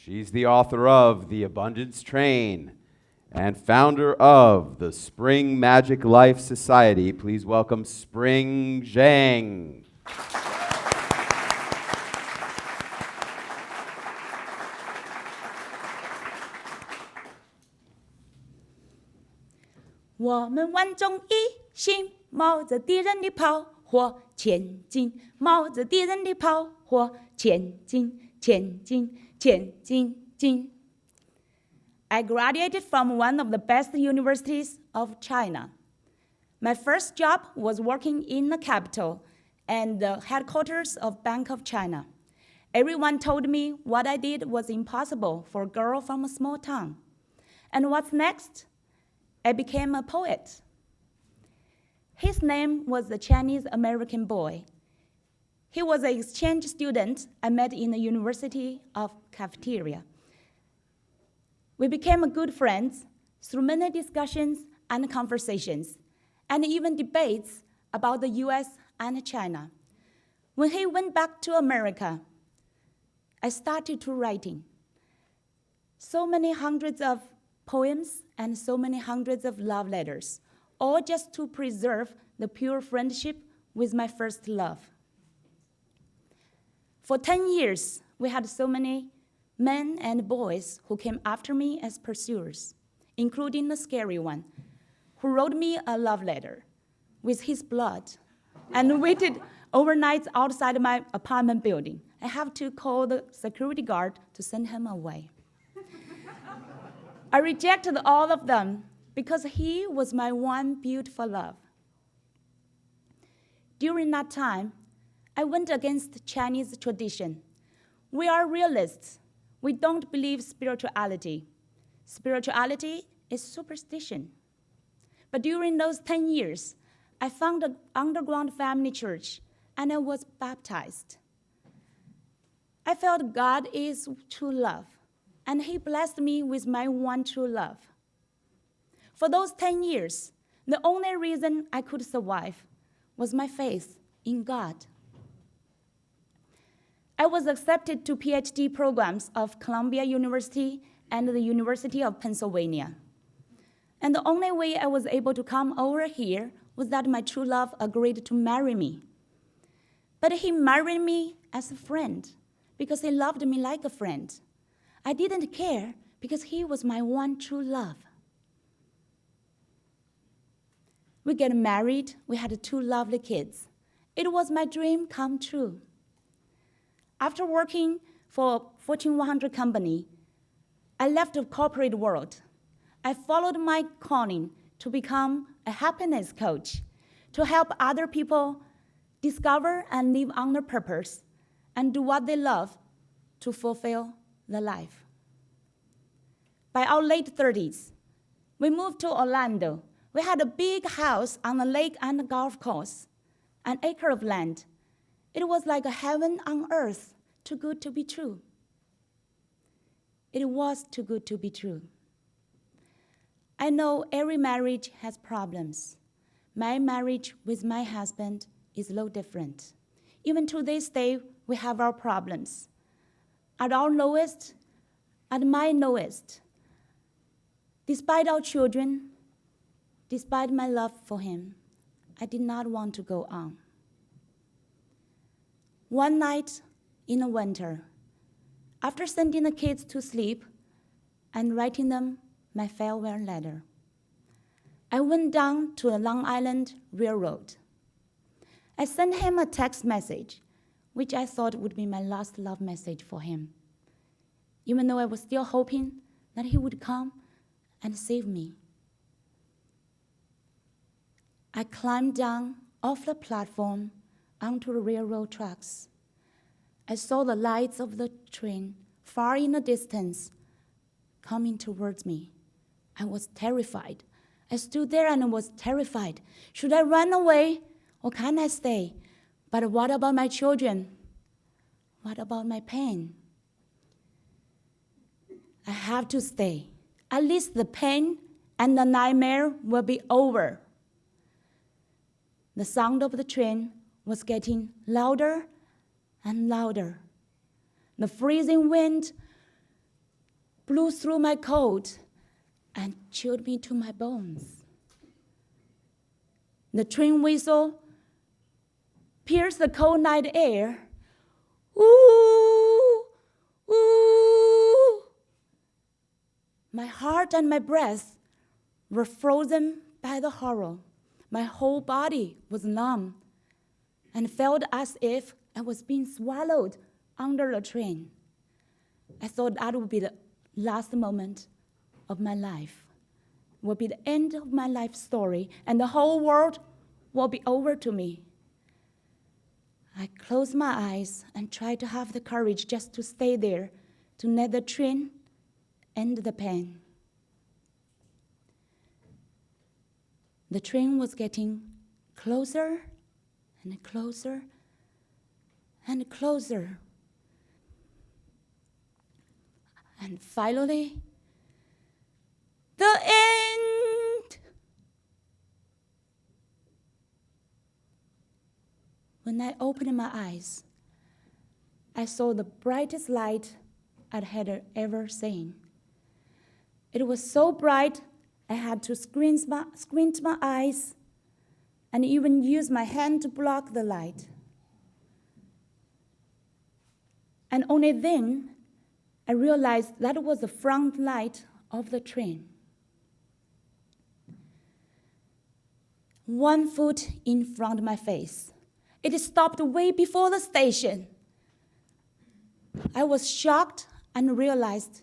She's the author of The Abundance Train and founder of the Spring Magic Life Society. Please welcome Spring Zheng. 我们万众一心，冒着敌人的炮火前进，冒着敌人的炮火前进，前进，前进，进。I graduated from one of the best universities of China. My first job was working in the capital and the headquarters of Bank of China. Everyone told me what I did was impossible for a girl from a small town. And what's next? I became a poet. His name was the Chinese-American boy. He was an exchange student I met in the University of Cafeteria. We became good friends through many discussions and conversations, and even debates about the US and China. When he went back to America, I started to writing. So many hundreds of poems and so many hundreds of love letters, all just to preserve the pure friendship with my first love. For 10 years, we had so many men and boys who came after me as pursuers, including the scary one, who wrote me a love letter with his blood and waited overnight outside my apartment building. I have to call the security guard to send him away. I rejected all of them because he was my one beautiful love. During that time, I went against Chinese tradition. We are realists. We don't believe spirituality. Spirituality is superstition. But during those 10 years, I found an underground family church and I was baptized. I felt God is true love, and he blessed me with my one true love. For those 10 years, the only reason I could survive was my faith in God. I was accepted to PhD programs of Columbia University and the University of Pennsylvania. And the only way I was able to come over here was that my true love agreed to marry me. But he married me as a friend because he loved me like a friend. I didn't care because he was my one true love. We got married, we had 2 lovely kids. It was my dream come true. After working for a Fortune 100 company, I left the corporate world. I followed my calling to become a happiness coach, to help other people discover and live on their purpose and do what they love to fulfill their life. By our late 30s, we moved to Orlando. We had a big house on a lake and a golf course, an acre of land. It was like a heaven on earth, too good to be true. It was too good to be true. I know every marriage has problems. My marriage with my husband is no different. Even to this day, we have our problems. At our lowest, at my lowest, despite our children, despite my love for him, I did not want to go on. One night in the winter, after sending the kids to sleep and writing them my farewell letter, I went down to the Long Island Railroad. I sent him a text message, which I thought would be my last love message for him, even though I was still hoping that he would come and save me. I climbed down off the platform onto the railroad tracks. I saw the lights of the train far in the distance coming towards me. I was terrified. I stood there and I was terrified. Should I run away or can I stay? But what about my children? What about my pain? I have to stay. At least the pain and the nightmare will be over. The sound of the train was getting louder and louder. The freezing wind blew through my coat and chilled me to my bones. The train whistle pierced the cold night air. Ooh, ooh. My heart and my breath were frozen by the horror. My whole body was numb and felt as if I was being swallowed under the train. I thought that would be the last moment of my life, would be the end of my life story, and the whole world will be over to me. I closed my eyes and tried to have the courage just to stay there, to let the train end the pain. The train was getting closer and closer and closer. And finally, the end. When I opened my eyes, I saw the brightest light I had ever seen. It was so bright, I had to squint my eyes and even use my hand to block the light. And only then, I realized that was the front light of the train. 1 foot in front of my face. It stopped way before the station. I was shocked and realized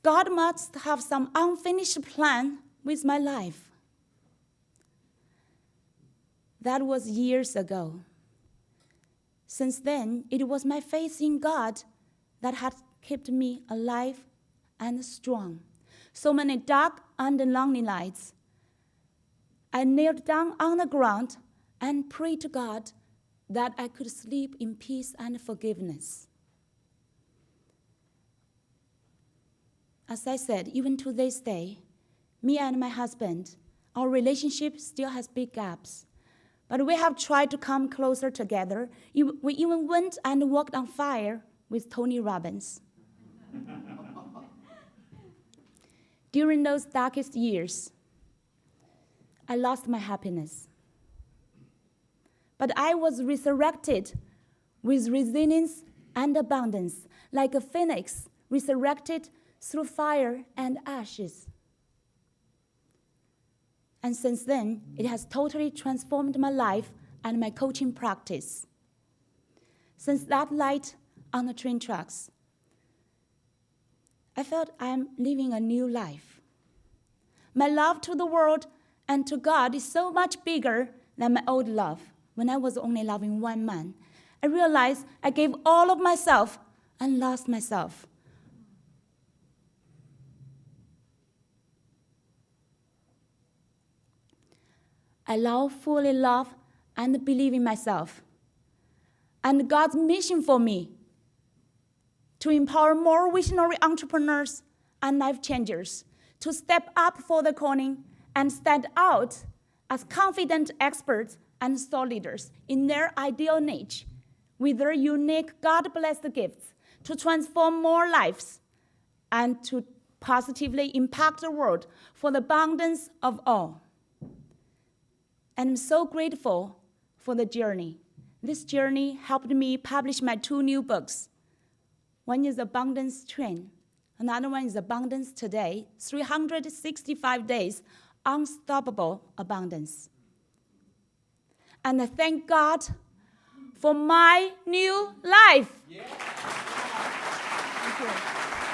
God must have some unfinished plan with my life. That was years ago. Since then, it was my faith in God that had kept me alive and strong. So many dark and lonely nights, I knelt down on the ground and prayed to God that I could sleep in peace and forgiveness. As I said, even to this day, me and my husband, our relationship still has big gaps. But we have tried to come closer together. We even went and walked on fire with Tony Robbins. During those darkest years, I lost my happiness. But I was resurrected with resilience and abundance, like a phoenix resurrected through fire and ashes. And since then, it has totally transformed my life and my coaching practice. Since that light on the train tracks, I felt I'm living a new life. My love to the world and to God is so much bigger than my old love. When I was only loving one man, I realized I gave all of myself and lost myself. I now fully love and believe in myself and God's mission for me to empower more visionary entrepreneurs and life changers to step up for the calling and stand out as confident experts and thought leaders in their ideal niche with their unique God-blessed gifts to transform more lives and to positively impact the world for the abundance of all. And I'm so grateful for the journey. This journey helped me publish my 2 new books. One is Abundance Train. Another one is Abundance Today, 365 Days, Unstoppable Abundance. And I thank God for my new life. Yeah. Thank you.